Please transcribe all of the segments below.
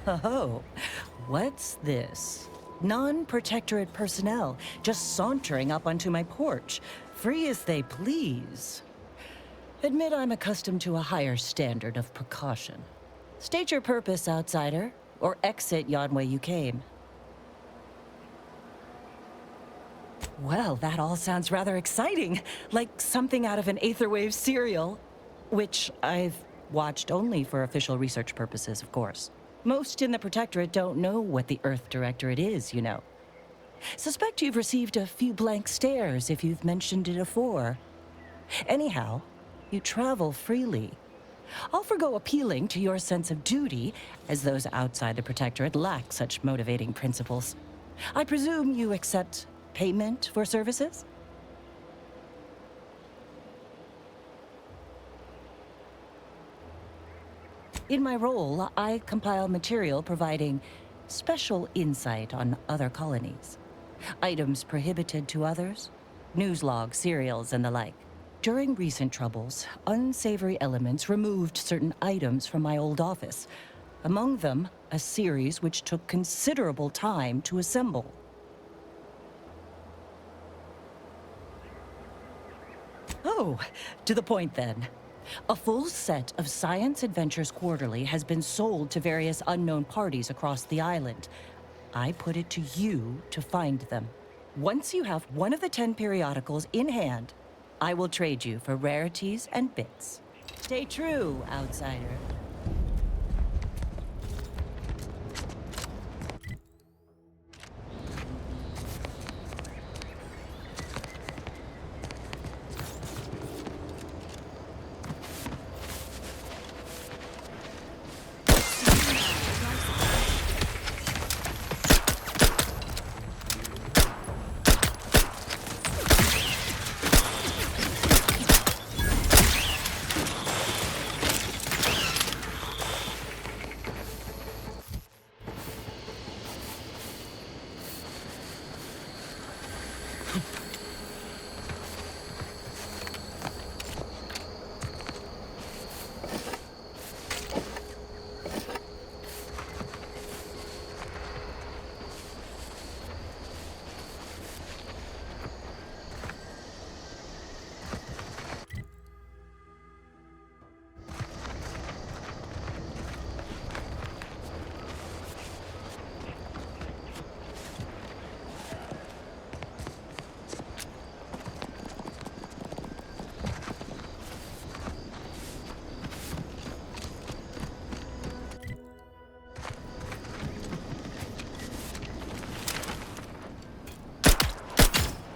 Oh, what's this? Non-protectorate personnel just sauntering up onto my porch, free as they please. Admit I'm accustomed to a higher standard of precaution. State your purpose, outsider, or exit yon way you came. Well, that all sounds rather exciting, like something out of an Aetherwave serial, which I've watched only for official research purposes, of course. Most in the Protectorate don't know what the Earth Directorate is, you know. Suspect you've received a few blank stares if you've mentioned it afore. Anyhow, you travel freely. I'll forgo appealing to your sense of duty, as those outside the Protectorate lack such motivating principles. I presume you accept payment for services? In my role, I compile material providing special insight on other colonies. Items prohibited to others, news logs, serials, and the like. During recent troubles, unsavory elements removed certain items from my old office. Among them, a series which took considerable time to assemble. Oh, to the point then. A full set of Science Adventures Quarterly has been sold to various unknown parties across the island. I put it to you to find them. Once you have one of the 10 periodicals in hand, I will trade you for rarities and bits. Stay true, outsider.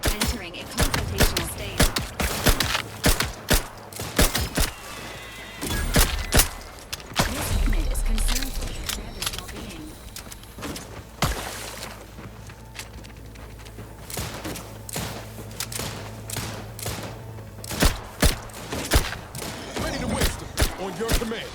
Entering a confrontational state. This unit is concerned for the commander's well-being. Ready to waste them on your command.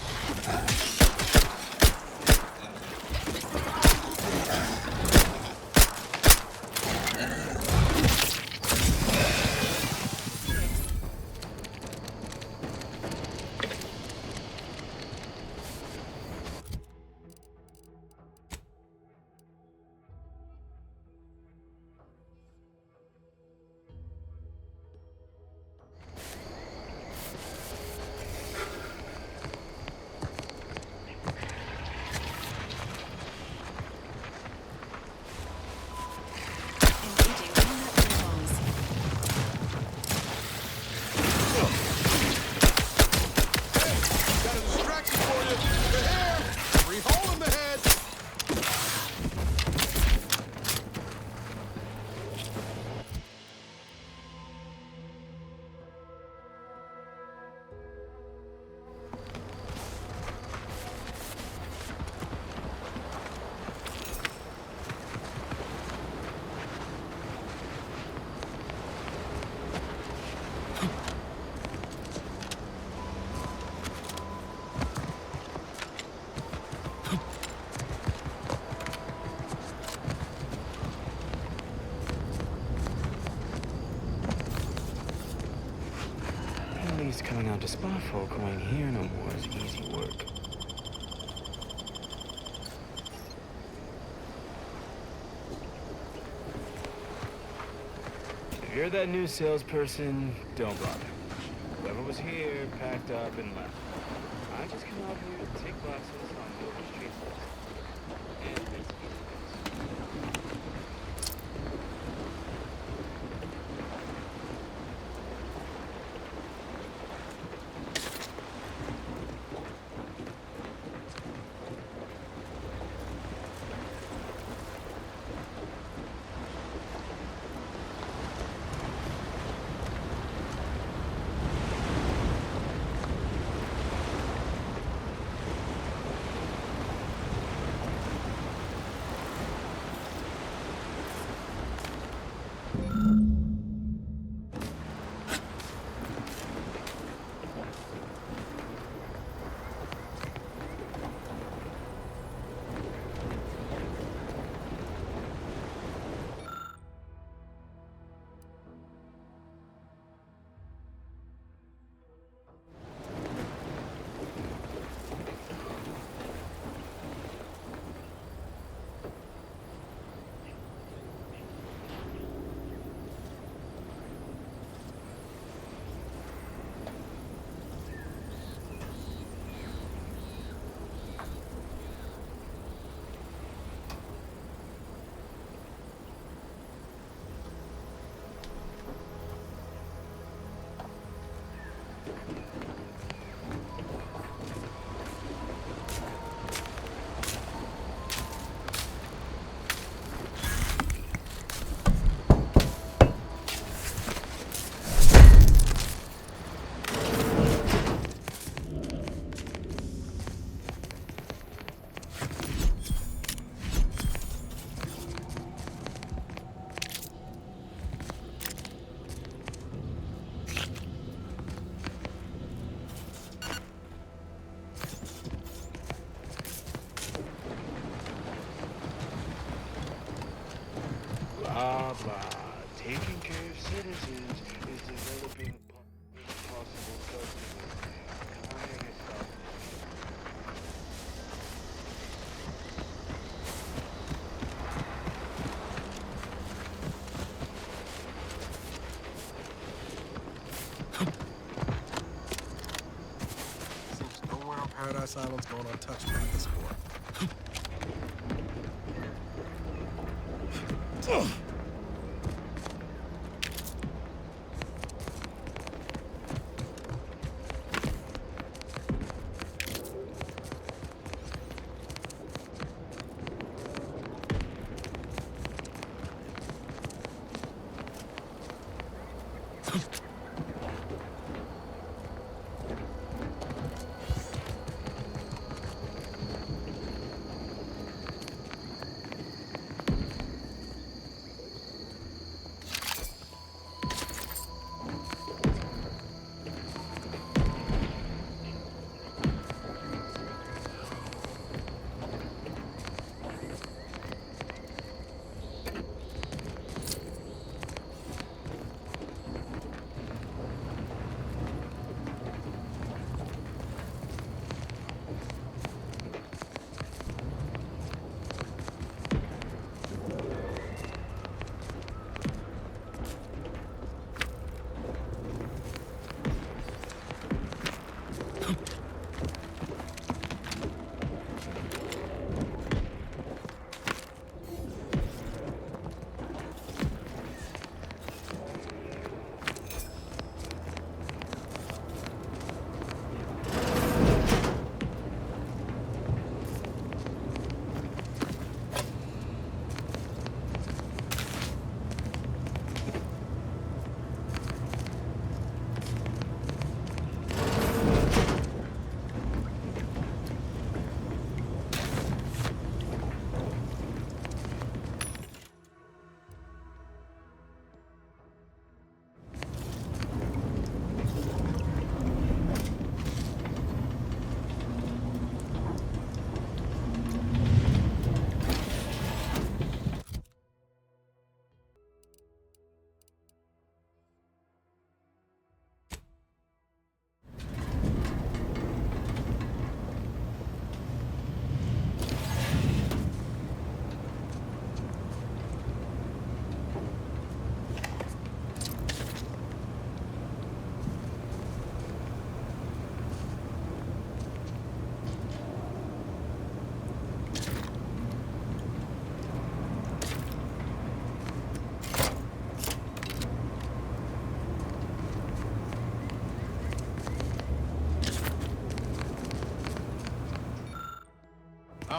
Engaging combat protocols. Got a distraction for you. The hair. Free hole in the head. At least coming out to spot folk who ain't here no more is easy work. you're that new salesperson, don't bother. Whoever was here packed up and left. I just came out here to take classes on the street and it's blah blah. Taking care of citizens is developing possible customers. Calming yourself. Seems nowhere on Paradise Island's going untouched by this boy.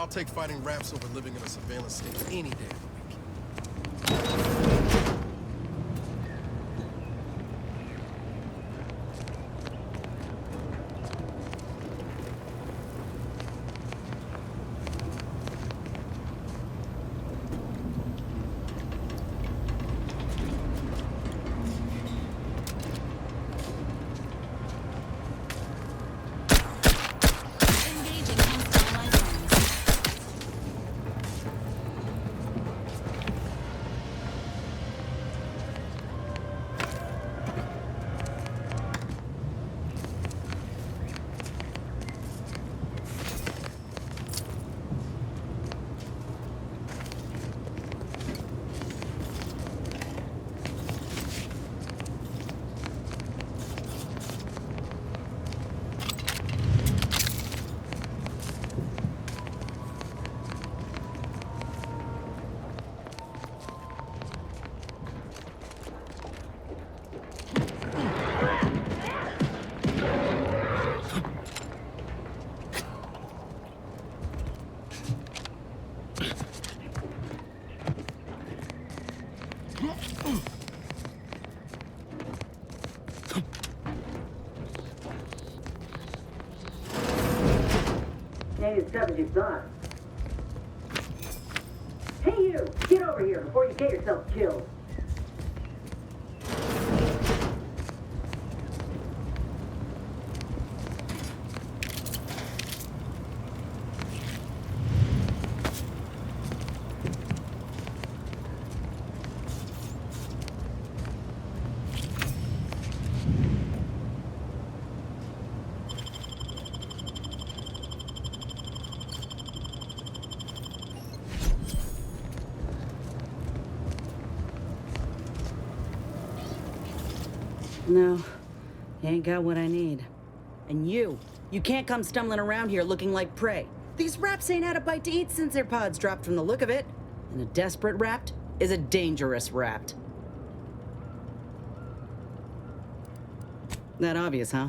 I'll take fighting raps over living in a surveillance state any day of the week. Engaging hostile lifelines. Ain't as tough as you thought. Hey you! Get over here before you get yourself killed. No, you ain't got what I need. And you can't come stumbling around here looking like prey. These raps ain't had a bite to eat since their pods dropped from the look of it. And a desperate rapt is a dangerous rapt. That obvious, huh?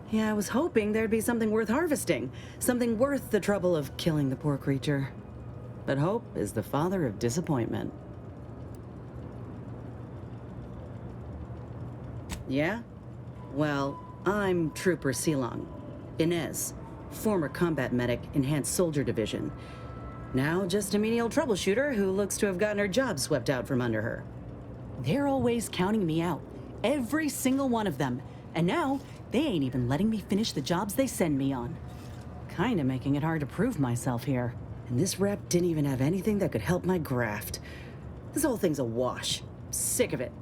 Yeah, I was hoping there'd be something worth harvesting. Something worth the trouble of killing the poor creature. But hope is the father of disappointment. Yeah? Well, I'm Trooper Silong. Inez, former combat medic, Enhanced Soldier Division. Now just a menial troubleshooter who looks to have gotten her job swept out from under her. They're always counting me out. Every single one of them. And now, they ain't even letting me finish the jobs they send me on. Kinda making it hard to prove myself here. And this rep didn't even have anything that could help my graft. This whole thing's a wash. Sick of it.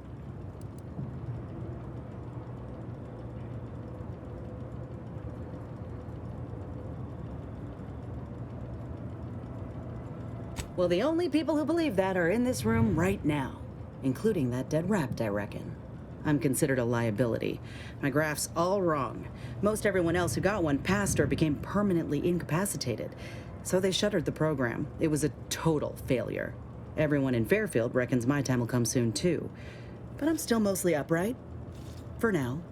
Well, the only people who believe that are in this room right now, including that dead rapt, I reckon. I'm considered a liability. My graph's all wrong. Most everyone else who got one passed or became permanently incapacitated. So they shuttered the program. It was a total failure. Everyone in Fairfield reckons my time will come soon, too. But I'm still mostly upright. For now.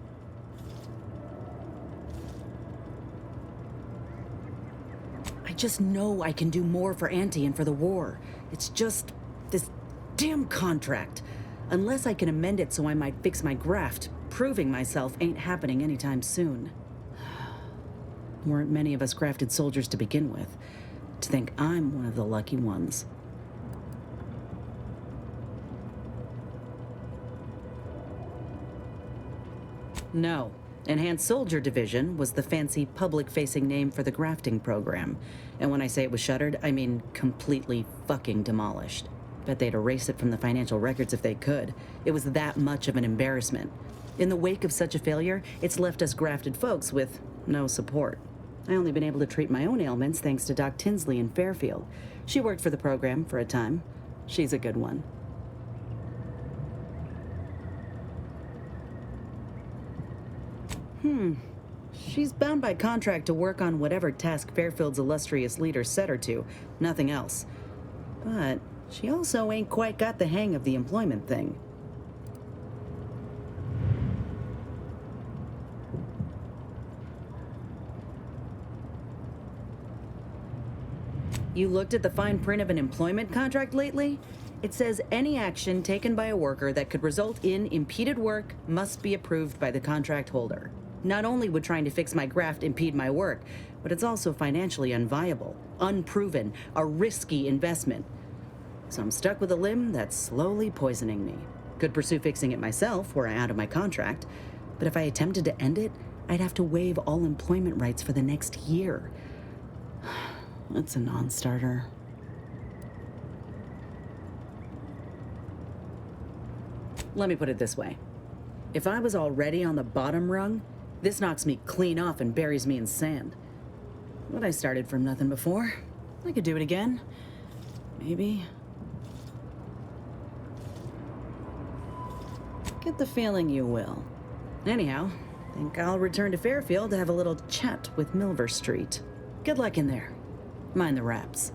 I just know I can do more for Auntie and for the war. It's just this damn contract. Unless I can amend it so I might fix my graft, proving myself ain't happening anytime soon. Weren't many of us grafted soldiers to begin with. To think I'm one of the lucky ones. No. Enhanced Soldier Division was the fancy public-facing name for the grafting program. And when I say it was shuttered, I mean completely fucking demolished. Bet they'd erase it from the financial records if they could. It was that much of an embarrassment. In the wake of such a failure, it's left us grafted folks with no support. I only been able to treat my own ailments thanks to Doc Tinsley in Fairfield. She worked for the program for a time. She's a good one. She's bound by contract to work on whatever task Fairfield's illustrious leader set her to, nothing else. But she also ain't quite got the hang of the employment thing. You looked at the fine print of an employment contract lately? It says any action taken by a worker that could result in impeded work must be approved by the contract holder. Not only would trying to fix my graft impede my work, but it's also financially unviable, unproven, a risky investment. So I'm stuck with a limb that's slowly poisoning me. Could pursue fixing it myself were I out of my contract, but if I attempted to end it, I'd have to waive all employment rights for the next year. That's a non-starter. Let me put it this way. If I was already on the bottom rung, this knocks me clean off and buries me in sand. But I started from nothing before. I could do it again. Maybe. Get the feeling you will. Anyhow, think I'll return to Fairfield to have a little chat with Milver Street. Good luck in there. Mind the raps.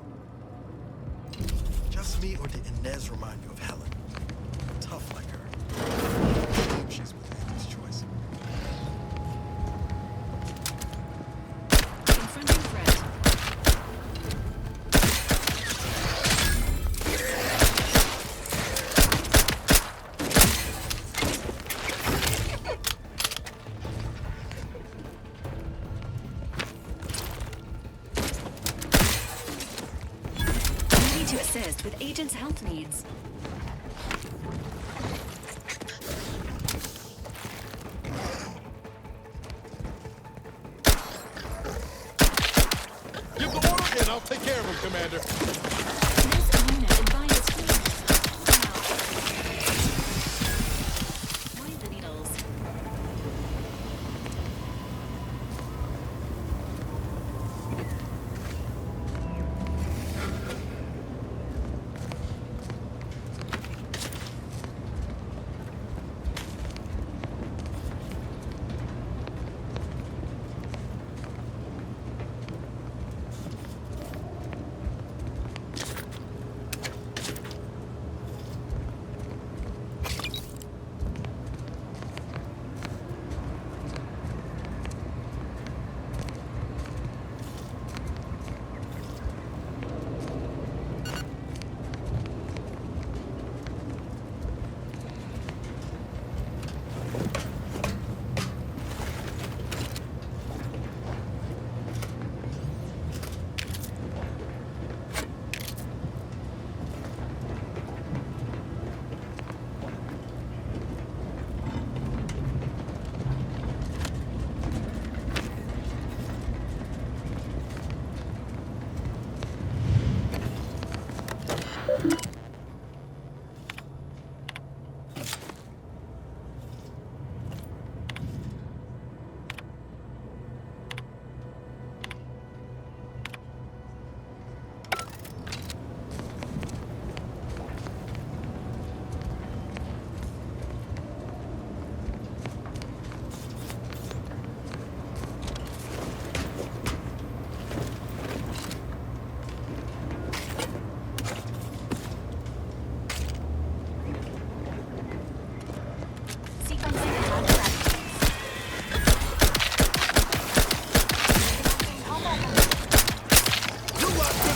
Just me, or did Inez remind you of Helen? Tough like her. Maybe she's with Andy's choice. Confronting threat. Ready to assist with agent's health needs. Give the order and I'll take care of him, Commander. This unit advised mind the needles.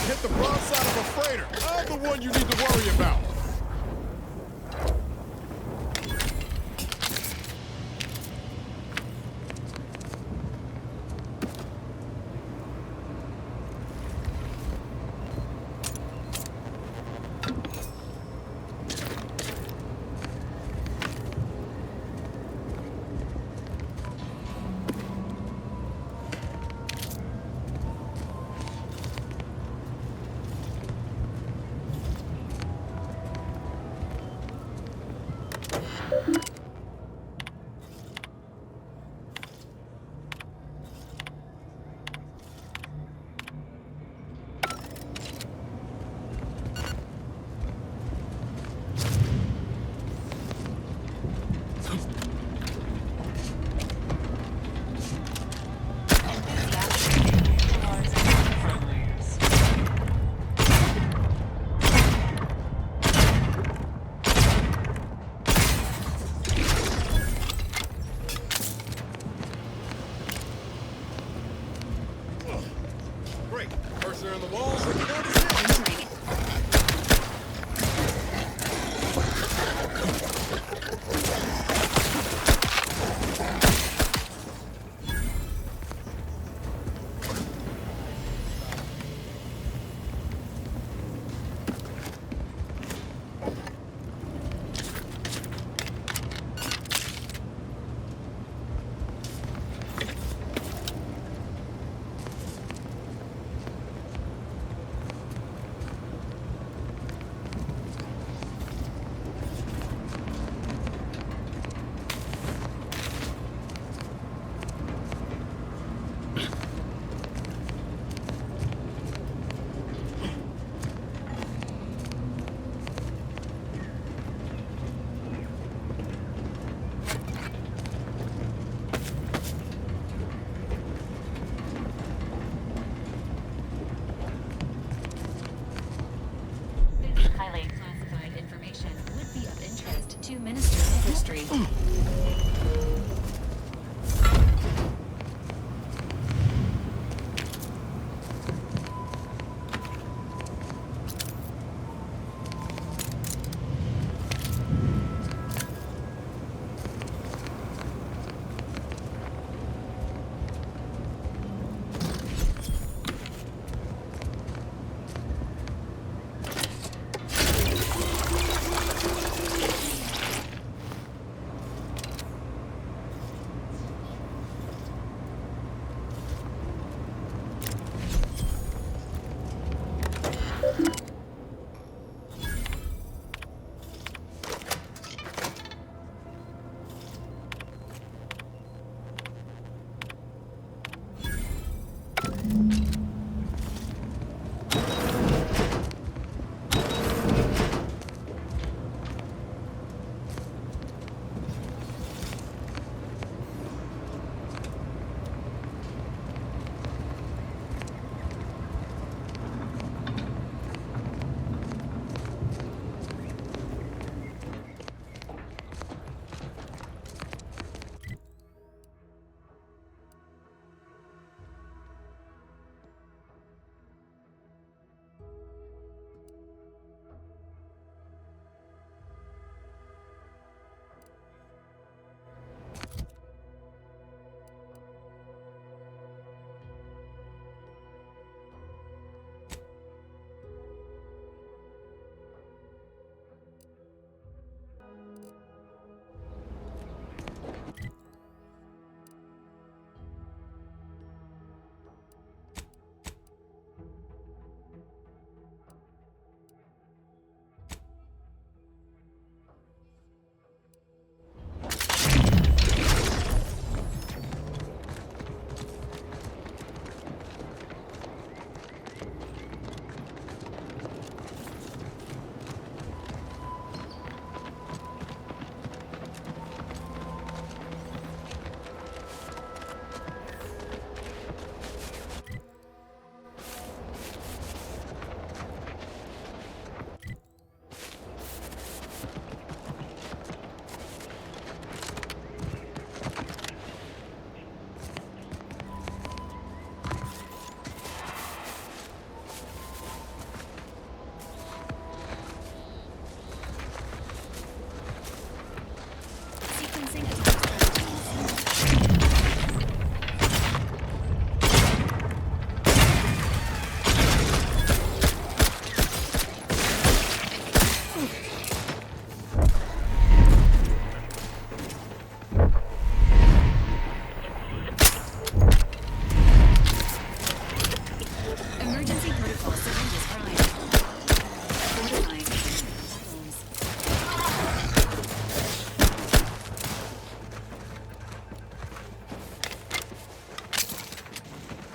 Hit the broadside of a freighter. I'm the one you need to worry about.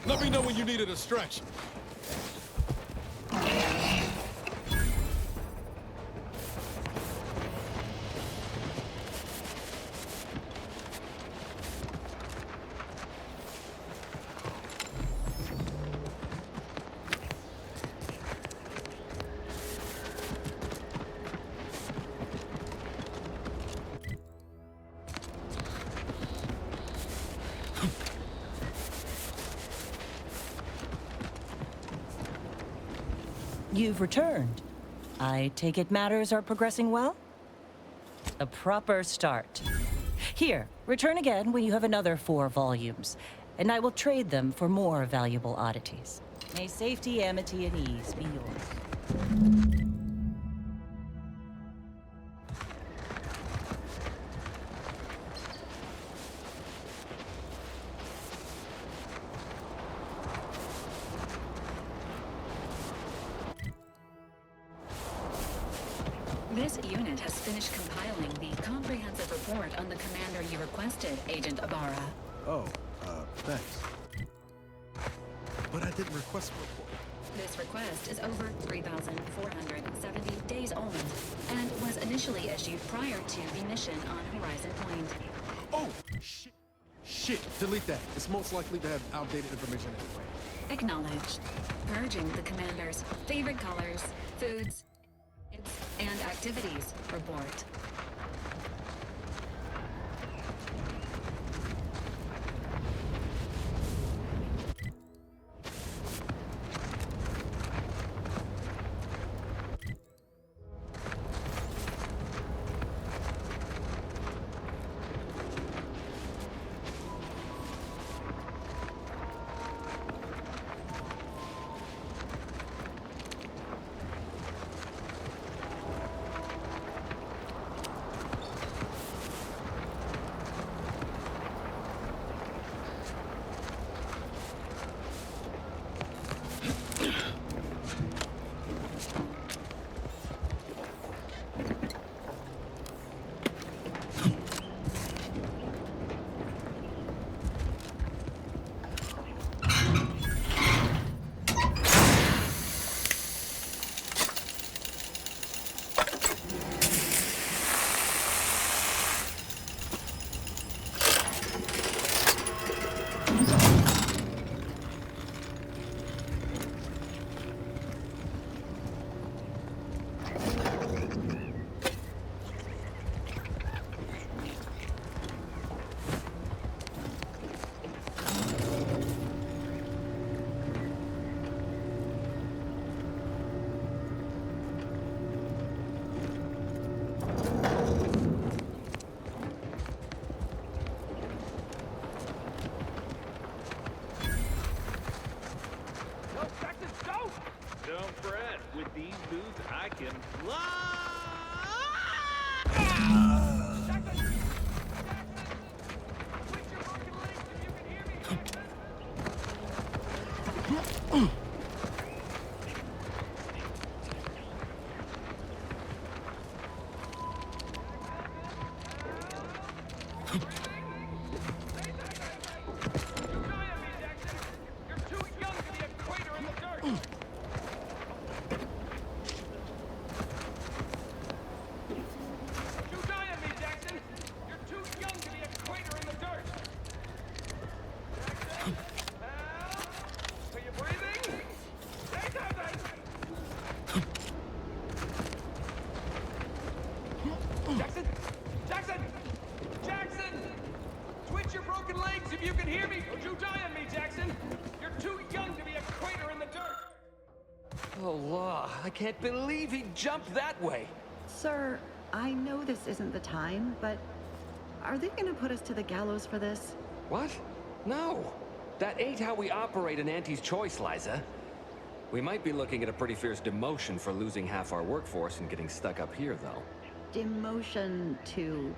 Let me know when you needed a stretch. You've returned. I take it matters are progressing well? A proper start. Here, return again when you have another 4 volumes, and I will trade them for more valuable oddities. May safety, amity, and ease be yours. This unit has finished compiling the comprehensive report on the commander you requested, Agent Ibarra. Oh, thanks. But I didn't request a report. This request is over 3,470 days old and was initially issued prior to the mission on Horizon Point. Oh, shit. Shit, delete that. It's most likely to have outdated information anyway. Acknowledged. Purging the commander's favorite colors, foods, and activities report. Don't fret. With these boots, I can fly! Jackson! Jackson! Jackson! Twitch your broken legs if you can hear me! Don't you die on me, Jackson! You're too young to be a crater in the dirt! Oh, law. I can't believe he jumped that way. Sir, I know this isn't the time, but are they gonna put us to the gallows for this? What? No. That ain't how we operate in Auntie's Choice, Liza. We might be looking at a pretty fierce demotion for losing half our workforce and getting stuck up here, though. Demotion to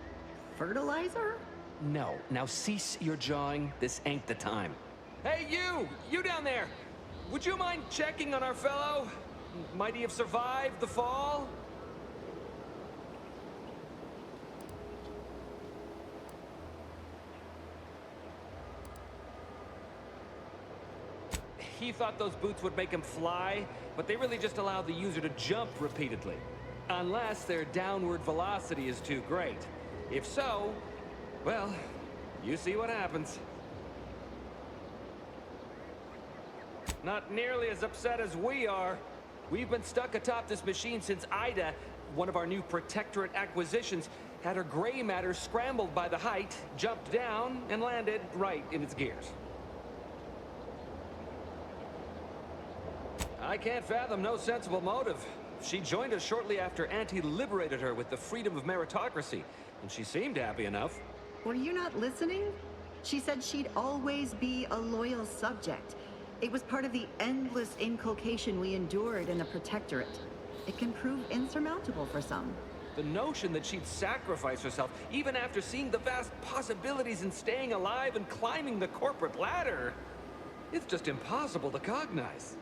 fertilizer? No. Now cease your jawing. This ain't the time. Hey, you! You down there! Would you mind checking on our fellow? Might he have survived the fall? he thought those boots would make him fly, but they really just allow the user to jump repeatedly. Unless their downward velocity is too great. If so, well, you see what happens. Not nearly as upset as we are. We've been stuck atop this machine since Ida, one of our new Protectorate acquisitions, had her gray matter scrambled by the height, jumped down, and landed right in its gears. I can't fathom no sensible motive. She joined us shortly after Auntie liberated her with the freedom of meritocracy, and she seemed happy enough. Were you not listening? She said she'd always be a loyal subject. It was part of the endless inculcation we endured in the Protectorate. It can prove insurmountable for some. The notion that she'd sacrifice herself, even after seeing the vast possibilities in staying alive and climbing the corporate ladder, it's just impossible to cognize.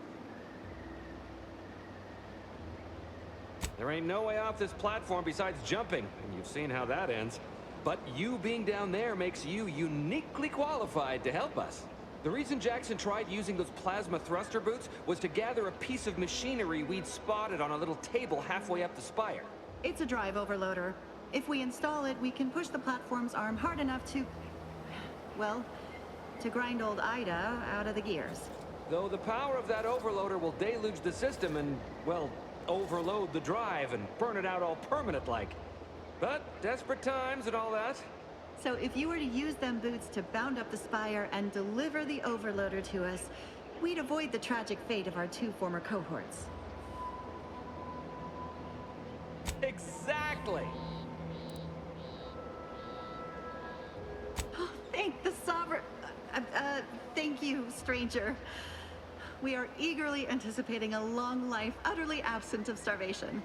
There ain't no way off this platform besides jumping, and you've seen how that ends. But you being down there makes you uniquely qualified to help us. The reason Jackson tried using those plasma thruster boots was to gather a piece of machinery we'd spotted on a little table halfway up the spire. It's a drive overloader. If we install it, we can push the platform's arm hard enough to... well, to grind old Ida out of the gears. Though the power of that overloader will deluge the system and, well, overload the drive and burn it out all permanent-like. But desperate times and all that. So if you were to use them boots to bound up the spire and deliver the overloader to us, we'd avoid the tragic fate of our two former cohorts. Exactly! Oh, thank the Sovereign... thank you, stranger. We are eagerly anticipating a long life utterly absent of starvation.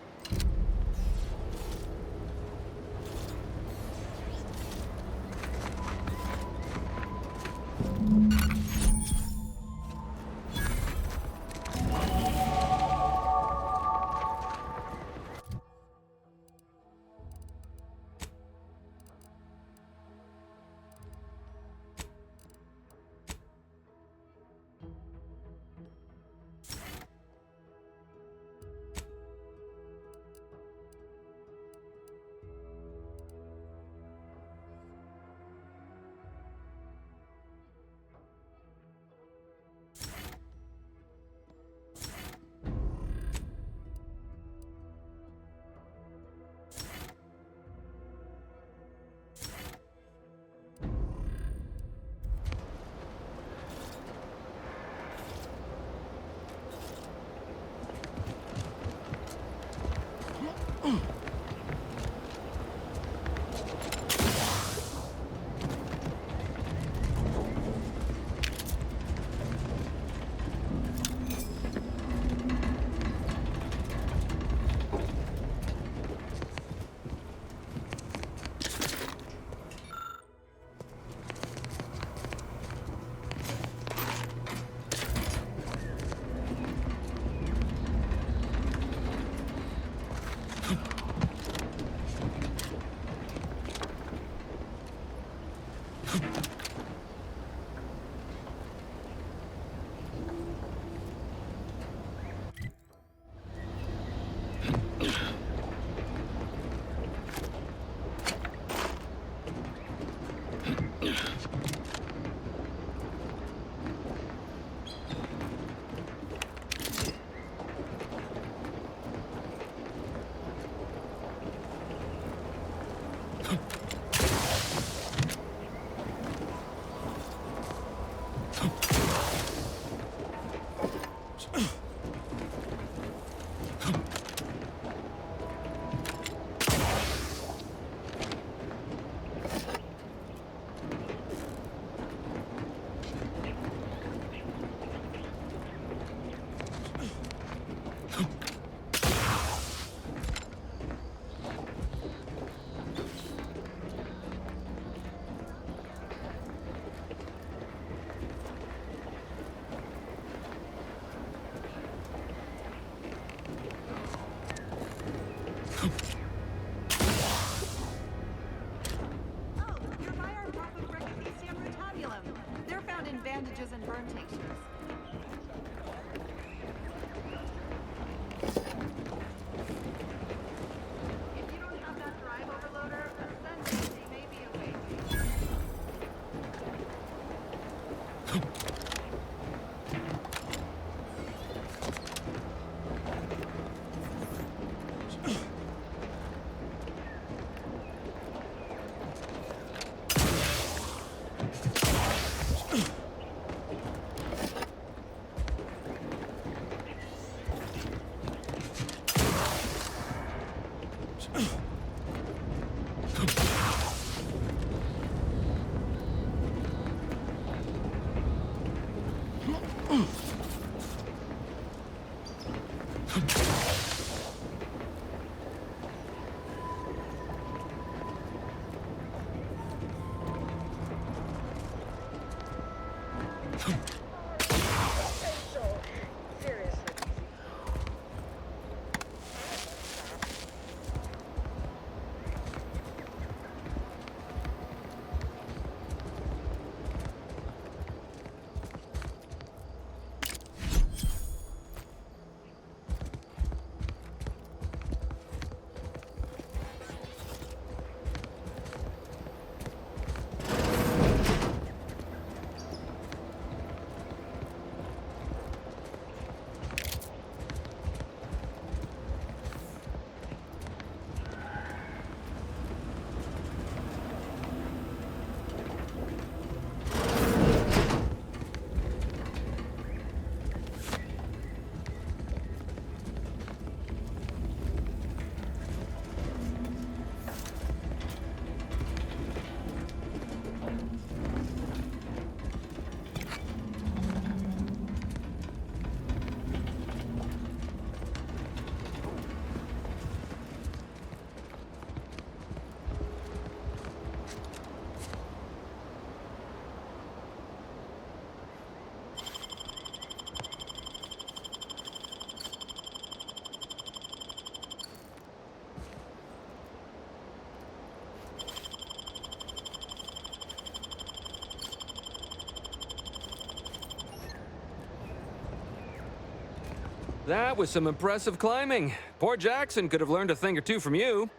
That was some impressive climbing. Poor Jackson could have learned a thing or two from you.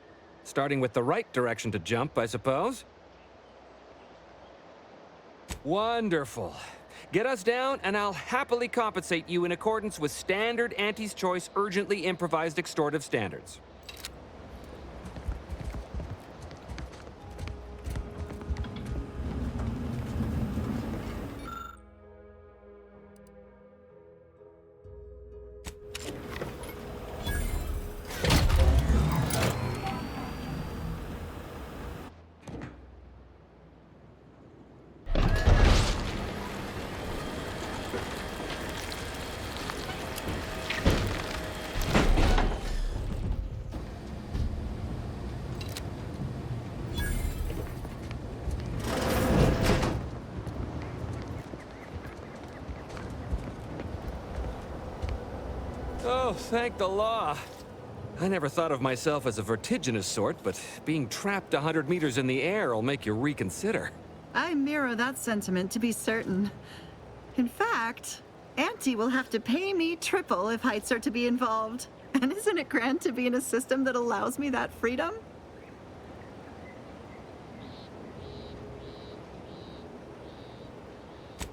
Starting with the right direction to jump, I suppose. Wonderful. Get us down, and I'll happily compensate you in accordance with standard Auntie's Choice urgently improvised extortive standards. Oh, thank the law. I never thought of myself as a vertiginous sort, but being trapped 100 meters in the air will make you reconsider. I mirror that sentiment, to be certain. In fact, Auntie will have to pay me triple if heights are to be involved. And isn't it grand to be in a system that allows me that freedom?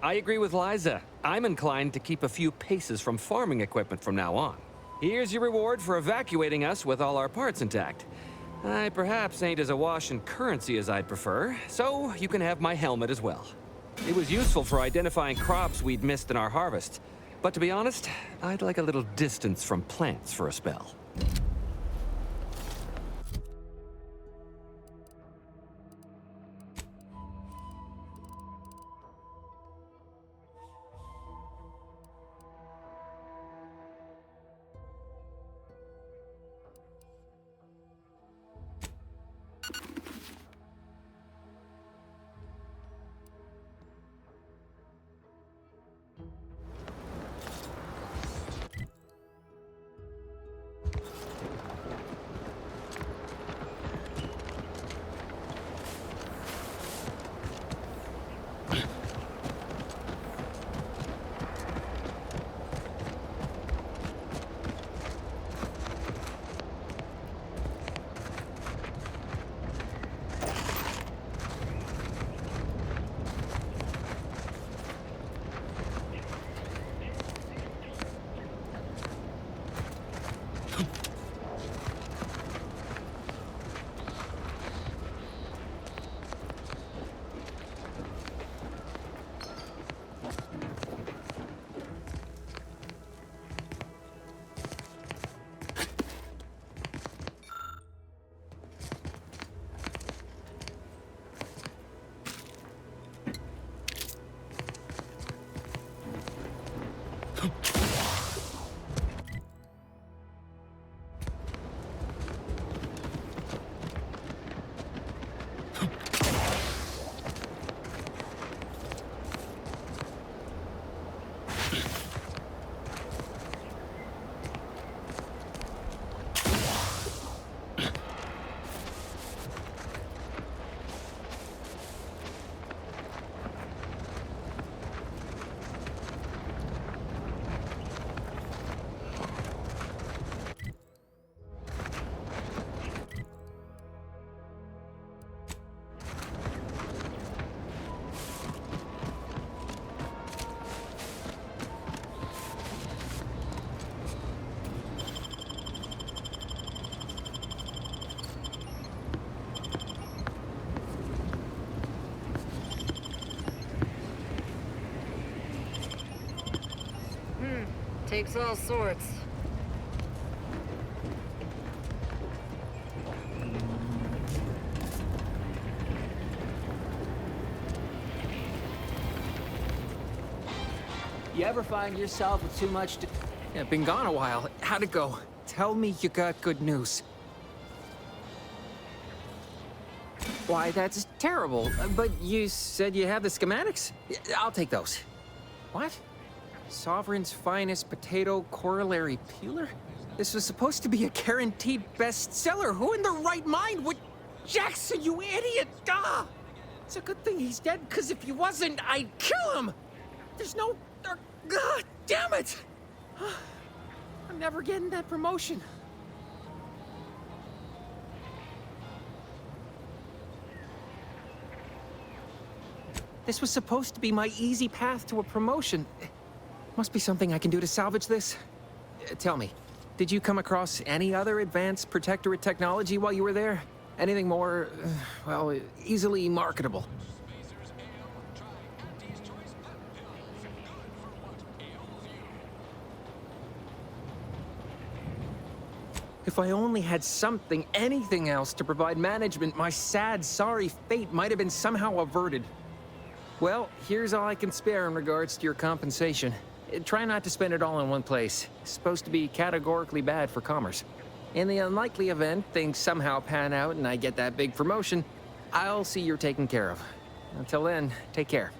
I agree with Liza. I'm inclined to keep a few paces from farming equipment from now on. Here's your reward for evacuating us with all our parts intact. I perhaps ain't as awash in currency as I'd prefer, so you can have my helmet as well. It was useful for identifying crops we'd missed in our harvest. But to be honest, I'd like a little distance from plants for a spell. Takes all sorts. You ever find yourself with too much to... Yeah, been gone a while. How'd it go? Tell me you got good news. Why, that's terrible. But you said you have the schematics? I'll take those. What? Sovereign's finest potato corollary peeler? This was supposed to be a guaranteed bestseller. Who in their right mind would... Jackson, you idiot! Ah! It's a good thing he's dead, because if he wasn't, I'd kill him! There's no... God damn it! I'm never getting that promotion. This was supposed to be my easy path to a promotion. Must be something I can do to salvage this. Tell me, did you come across any other advanced protectorate technology while you were there? Anything more, well, easily marketable? If I only had something, anything else to provide management, my sad, sorry fate might have been somehow averted. Well, here's all I can spare in regards to your compensation. Try not to spend it all in one place. It's supposed to be categorically bad for commerce. In the unlikely event things somehow pan out and I get that big promotion, I'll see you're taken care of. Until then, take care.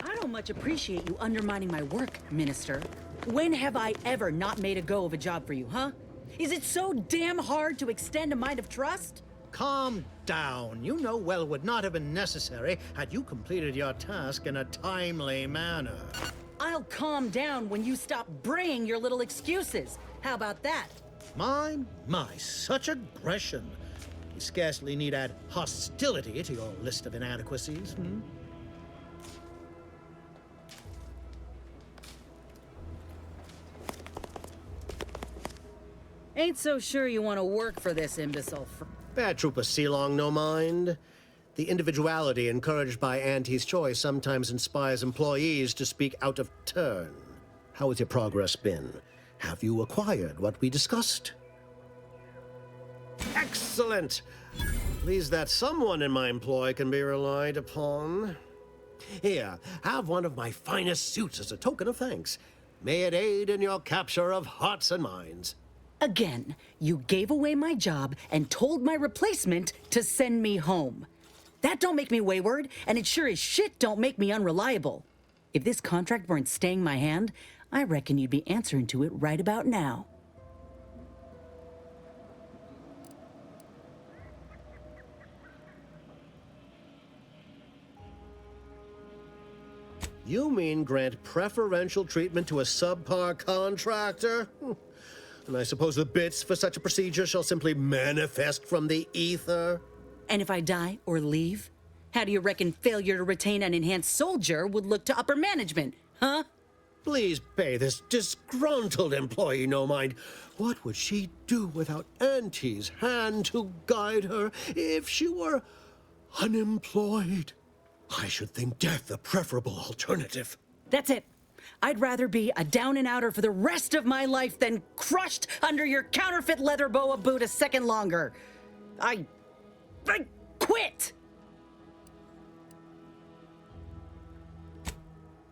I don't much appreciate you undermining my work, Minister. When have I ever not made a go of a job for you, huh? Is it so damn hard to extend a mind of trust? Calm down. You know well would not have been necessary had you completed your task in a timely manner. I'll calm down when you stop braying your little excuses. How about that? My, such aggression. You scarcely need add hostility to your list of inadequacies, hmm? Ain't so sure you want to work for this imbecile. Bad Trooper Sealong, no mind. The individuality encouraged by Auntie's choice sometimes inspires employees to speak out of turn. How has your progress been? Have you acquired what we discussed? Excellent! Pleased that someone in my employ can be relied upon. Here, have one of my finest suits as a token of thanks. May it aid in your capture of hearts and minds. Again, you gave away my job and told my replacement to send me home. That don't make me wayward, and it sure as shit don't make me unreliable. If this contract weren't staying my hand, I reckon you'd be answering to it right about now. You mean grant preferential treatment to a subpar contractor? And I suppose the bits for such a procedure shall simply manifest from the ether? And if I die or leave, how do you reckon failure to retain an enhanced soldier would look to upper management, huh? Please pay this disgruntled employee no mind. What would she do without Auntie's hand to guide her if she were unemployed? I should think death a preferable alternative. That's it. I'd rather be a down-and-outer for the rest of my life than crushed under your counterfeit leather boa boot a second longer. I quit!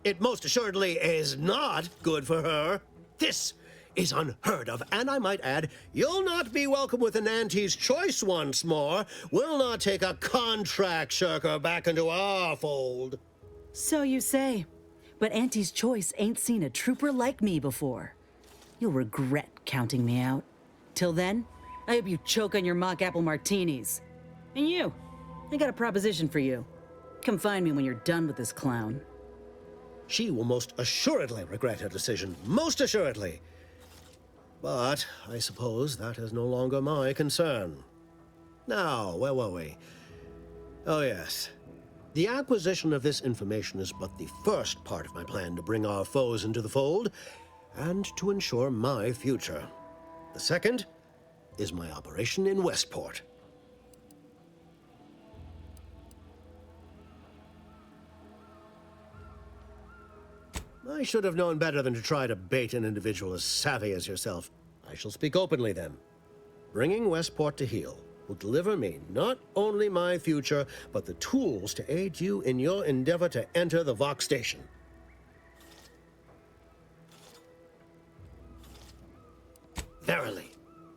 It most assuredly is not good for her. This is unheard of, and I might add, you'll not be welcome with an Auntie's choice once more. We'll not take a contract shirker back into our fold. So you say. But Auntie's choice ain't seen a trooper like me before. You'll regret counting me out. Till then, I hope you choke on your mock apple martinis. And you, I got a proposition for you. Come find me when you're done with this clown. She will most assuredly regret her decision. Most assuredly. But I suppose that is no longer my concern. Now, where were we? Oh, yes. The acquisition of this information is but the first part of my plan to bring our foes into the fold and to ensure my future. The second is my operation in Westport. I should have known better than to try to bait an individual as savvy as yourself. I shall speak openly then. Bringing Westport to heel will deliver me not only my future, but the tools to aid you in your endeavor to enter the Vox station. Verily,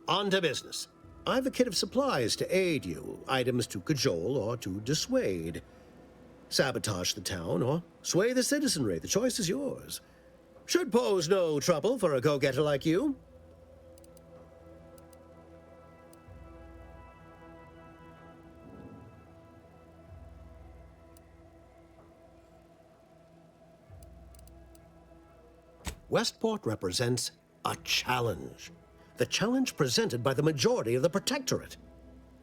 on to business. I've a kit of supplies to aid you, items to cajole or to dissuade. Sabotage the town or sway the citizenry. The choice is yours. Should pose no trouble for a go-getter like you. Westport represents a challenge. The challenge presented by the majority of the Protectorate.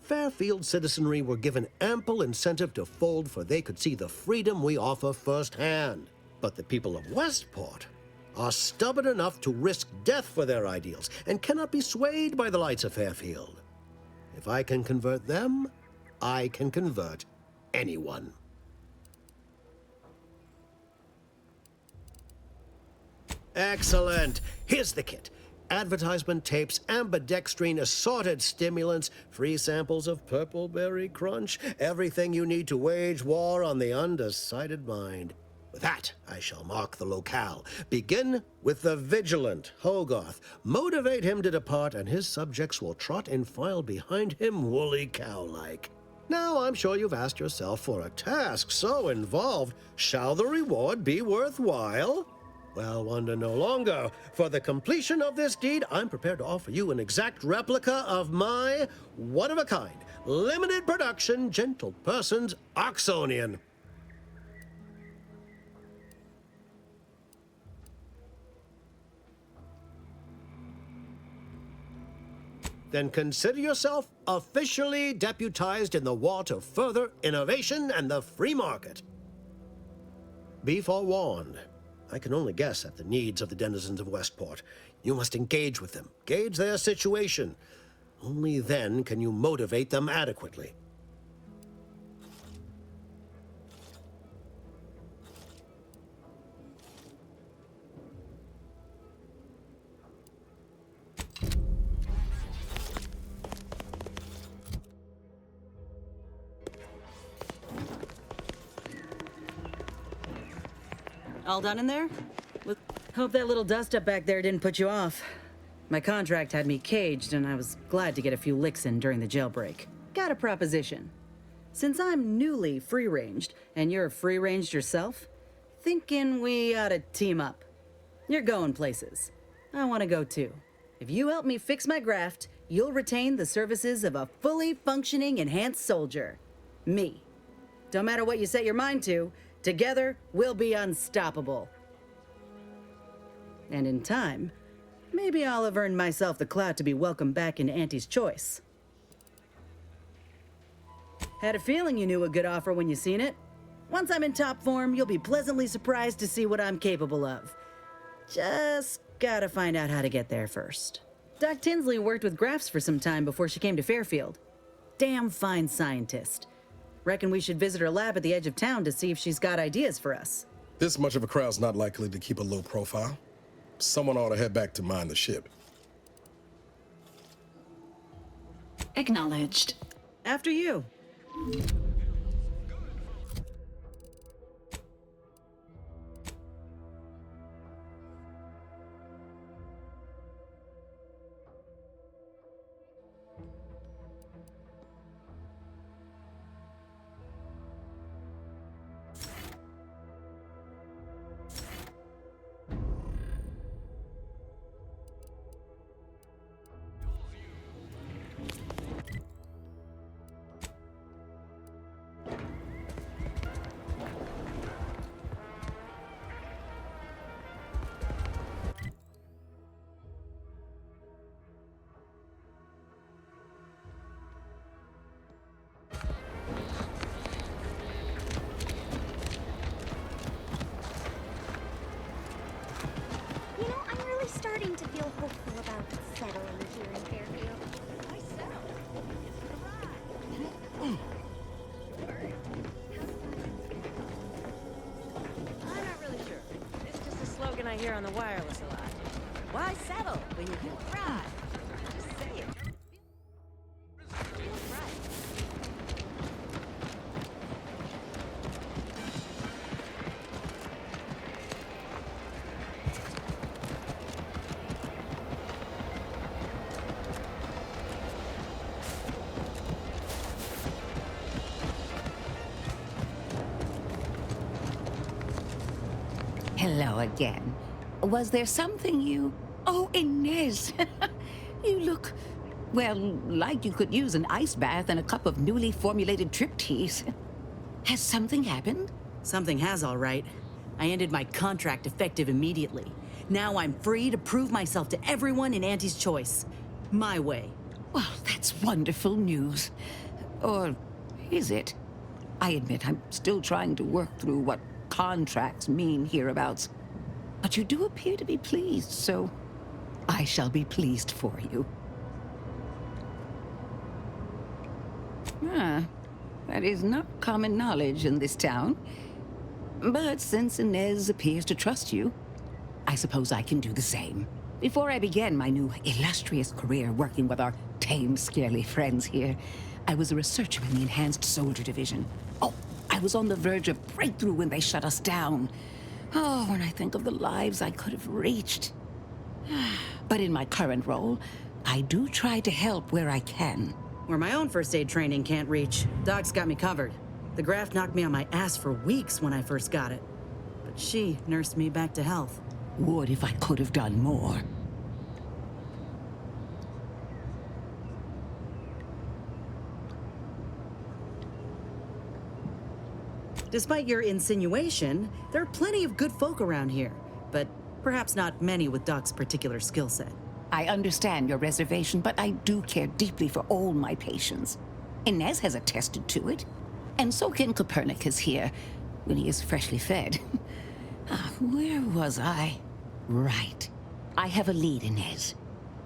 Fairfield citizenry were given ample incentive to fold, for they could see the freedom we offer firsthand. But the people of Westport are stubborn enough to risk death for their ideals and cannot be swayed by the lights of Fairfield. If I can convert them, I can convert anyone. Excellent. Here's the kit. Advertisement tapes, ambidextrine, assorted stimulants, free samples of Purpleberry Crunch, everything you need to wage war on the undecided mind. With that, I shall mark the locale. Begin with the vigilant Hogarth. Motivate him to depart, and his subjects will trot in file behind him woolly cow-like. Now, I'm sure you've asked yourself, for a task so involved, shall the reward be worthwhile? Well, wonder no longer. For the completion of this deed, I'm prepared to offer you an exact replica of my one-of-a-kind, limited production, gentle person's Oxonian. Then consider yourself officially deputized in the war to further innovation and the free market. Be forewarned. I can only guess at the needs of the denizens of Westport. You must engage with them, gauge their situation. Only then can you motivate them adequately. All done in there? Hope that little dust-up back there didn't put you off. My contract had me caged, and I was glad to get a few licks in during the jailbreak. Got a proposition. Since I'm newly free-ranged, and you're free-ranged yourself, thinking we ought to team up. You're going places. I want to go too. If you help me fix my graft, you'll retain the services of a fully functioning enhanced soldier. Me. Don't matter what you set your mind to, together, we'll be unstoppable. And in time, maybe I'll have earned myself the clout to be welcomed back into Auntie's Choice. Had a feeling you knew a good offer when you seen it. Once I'm in top form, you'll be pleasantly surprised to see what I'm capable of. Just gotta find out how to get there first. Doc Tinsley worked with grafts for some time before she came to Fairfield. Damn fine scientist. Reckon we should visit her lab at the edge of town to see if she's got ideas for us. This much of a crowd's not likely to keep a low profile. Someone ought to head back to mind the ship. Acknowledged. After you. on the wireless a lot. Why settle when you can thrive? Just say it. Feels right. Hello again. Was there something you... Oh, Inez! You look, well, like you could use an ice bath and a cup of newly formulated trip teas. Has something happened? Something has, all right. I ended my contract effective immediately. Now I'm free to prove myself to everyone in Auntie's Choice. My way. Well, that's wonderful news. Or is it? I admit I'm still trying to work through what contracts mean hereabouts. But you do appear to be pleased, so I shall be pleased for you. That is not common knowledge in this town. But since Inez appears to trust you, I suppose I can do the same. Before I began my new illustrious career working with our tame, scarily friends here, I was a researcher in the Enhanced Soldier Division. Oh, I was on the verge of breakthrough when they shut us down. Oh, when I think of the lives I could have reached. But in my current role, I do try to help where I can. Where my own first aid training can't reach, Doc's got me covered. The graft knocked me on my ass for weeks when I first got it. But she nursed me back to health. Would if I could have done more. Despite your insinuation, there are plenty of good folk around here, but perhaps not many with Doc's particular skill set. I understand your reservation, but I do care deeply for all my patients. Inez has attested to it, and so can Copernicus here, when he is freshly fed. Where was I? Right. I have a lead, Inez.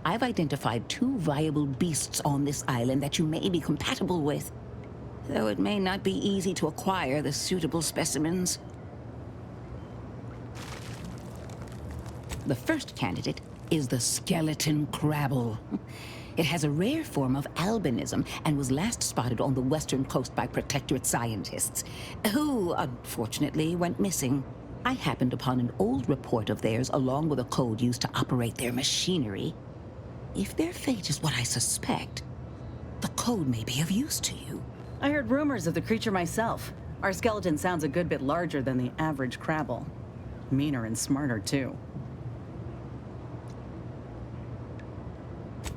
I've identified 2 viable beasts on this island that you may be compatible with, though it may not be easy to acquire the suitable specimens. The first candidate is the skeleton crabble. It has a rare form of albinism and was last spotted on the western coast by Protectorate scientists, who, unfortunately, went missing. I happened upon an old report of theirs along with a code used to operate their machinery. If their fate is what I suspect, the code may be of use to you. I heard rumors of the creature myself. Our skeleton sounds a good bit larger than the average crabble. Meaner and smarter, too.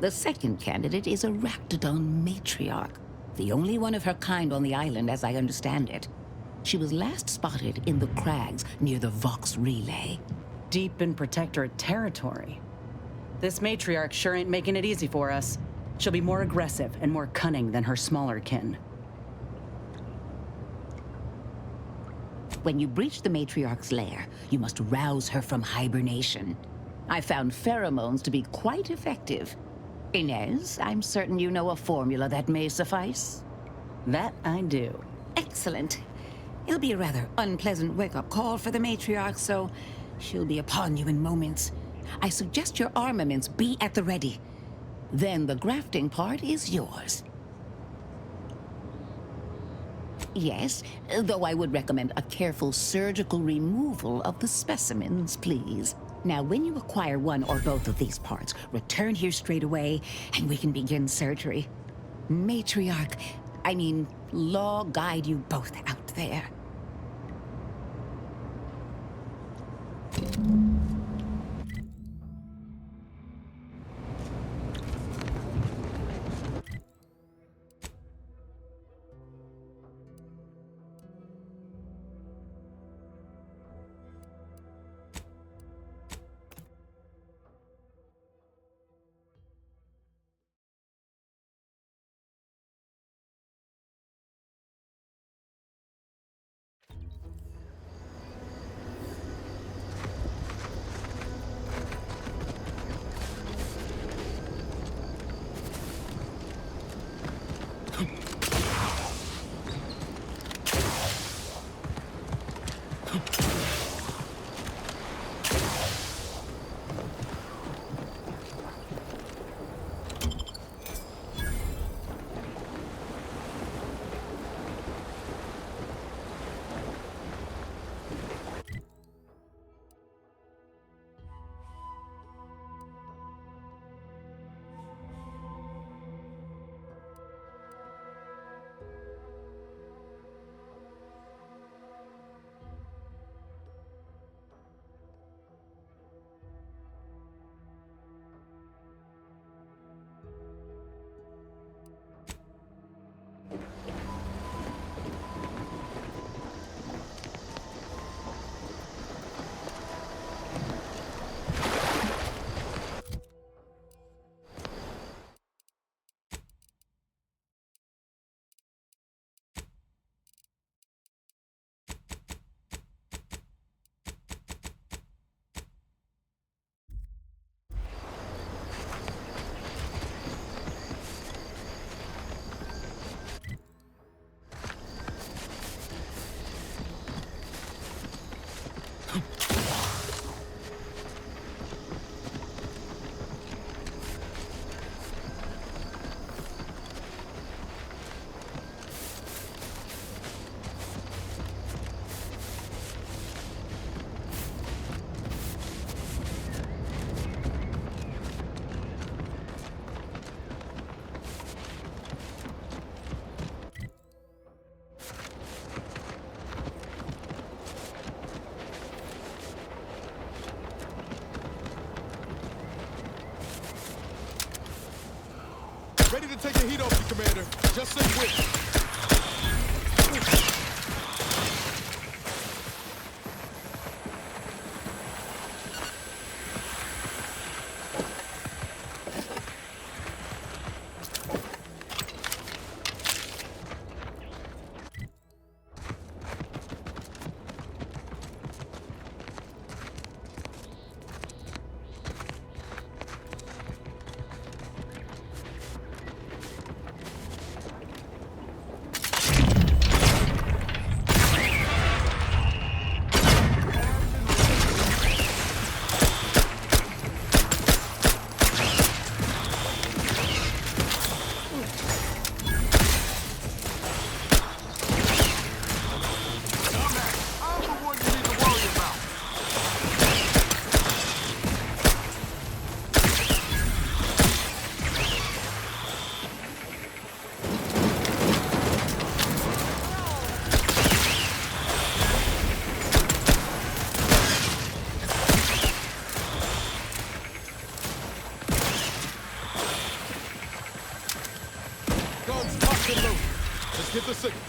The second candidate is a Raptidon matriarch, the only one of her kind on the island as I understand it. She was last spotted in the crags near the Vox Relay. Deep in Protectorate territory. This matriarch sure ain't making it easy for us. She'll be more aggressive and more cunning than her smaller kin. When you breach the matriarch's lair, you must rouse her from hibernation. I found pheromones to be quite effective. Inez, I'm certain you know a formula that may suffice. That I do. Excellent. It'll be a rather unpleasant wake-up call for the matriarch, so she'll be upon you in moments. I suggest your armaments be at the ready. Then the grafting part is yours. Yes, though I would recommend a careful surgical removal of the specimens, please. Now, when you acquire one or both of these parts, return here straight away, and we can begin surgery. Law guide you both out there. Ready to take the heat off you, Commander. Just say which. Guns locked and loaded. Just get the signal.